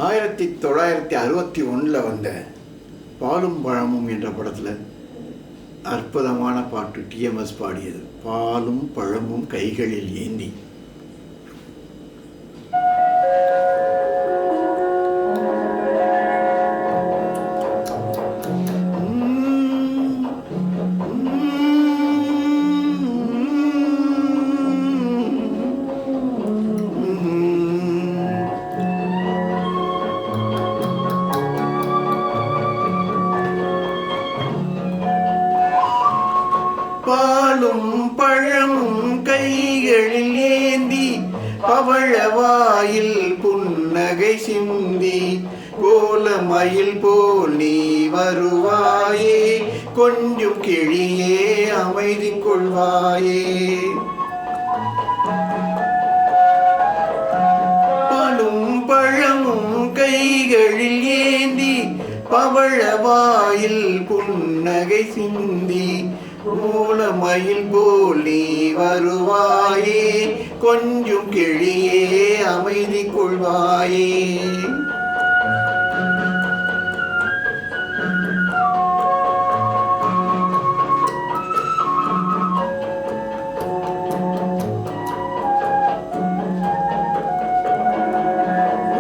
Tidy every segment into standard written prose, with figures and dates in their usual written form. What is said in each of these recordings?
1961 வந்த பாலும் பழமும் என்ற படத்தில் அற்புதமான பாட்டு டிஎம்எஸ் பாடியது. பாலும் பழமும் கைகளில் ஏந்தி. பாலும் பழமும் கைகளில் ஏந்தி பவழவாயில் புன்னகை சிந்தி கோலமயில் போல் நீ வருவாயே, கொஞ்சம் கிளியே அமைதி கொள்வாயே. பாலும் பழமும் கைகளில் ஏந்தி பவழவாயில் புன்னகை சிந்தி கோலமயில் போல் நீ வருவாயே, கொஞ்சம் கிளியே அமைதி கொள்வாயே.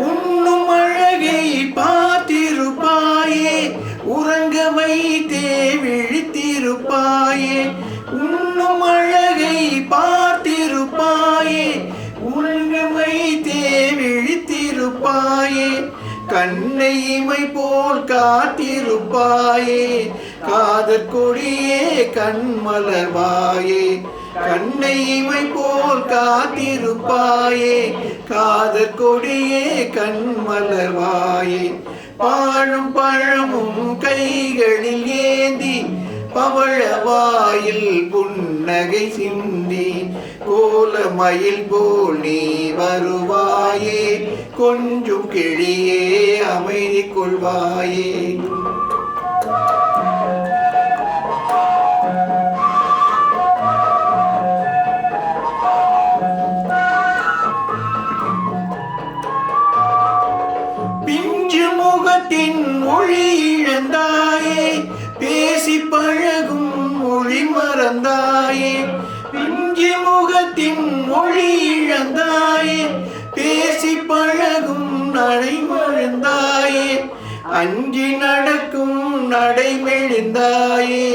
உண்ணும் அழகை பார்த்திருப்பாயே, உறங்க வைத்தே விழித்திருப்பாயே. உண்ணும் அழகை பார்த்திருப்பாயே, உறங்க வைத்தே விழித்திருப்பாயே. கண்ணை இமை போல் காத்திருப்பாயே, காதற் கொடியே கண்மலர்வாயே. கண்ணை இமை போல் காத்திருப்பாயே, காதற் கொடியே கண்மலர்வாயே. பாழும் பழமும் கைகளில் ஏந்தி பவழவாயில் புன்னகை சிந்தி கோலமயில் போல் நீ வருவாயே, கொஞ்சம் கிளியே அமைதி கொள்வாயே. பிஞ்சு முகத்தின் மொழி இழந்தாயே, பேசி பழகும் மொழி மறந்தாயே. பிஞ்சு முகத்தின் மொழி இழந்தாயே, பேசி பழகும் நடை மறந்தாயே. அஞ்சி நடக்கும் நடை மெலிந்தாயே,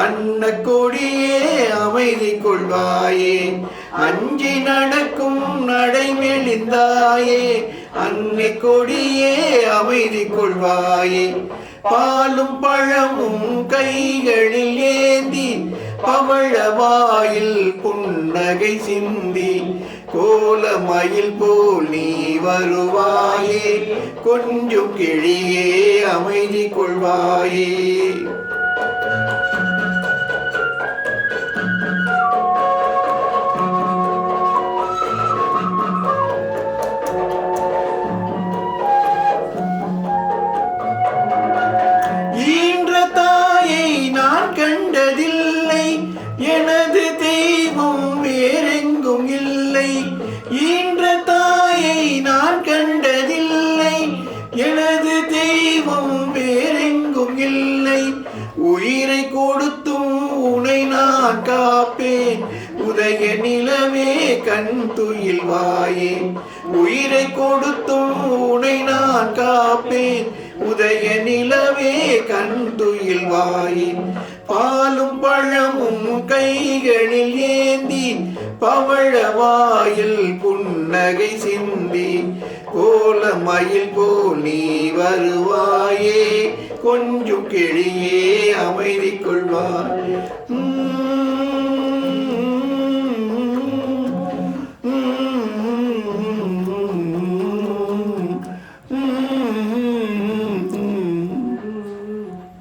அன்ன கொடியே அமைதி கொள்வாயே. அஞ்சி நடக்கும் நடை மெலிந்தாயே, அன்னை கொடியே அமைதி கொள்வாயே. பாலும் பழமும் கைகளில் ஏந்தி பவழவாயில் புன்னகை சிந்தி கோலமயில் போல் நீ வருவாயே, கொஞ்சம் கிளியே அமைதி கொள்வாயே. கண்டதில்லை எனது தெய்வம் வேறெங்கும் இல்லை. ஈன்ற தாயை நான் கண்டதில்லை, எனது தெய்வம் வேறெங்கும் இல்லை. உயிரை கொடுத்தும் உனை நான் காப்பேன், உதய நிலவே கண் துயில்வாயே. உயிரை கொடுத்தும் உனை நான் காப்பேன், உதய நிலவே கண் துயில்வாயே. பாலும் பழமும் கைகளில் ஏந்தி பவழவாயில் புன்னகை சிந்தி கோலமயில் போல் நீ வருவாயே, கொஞ்சம் கிளியே அமைதி கொள்வாயே.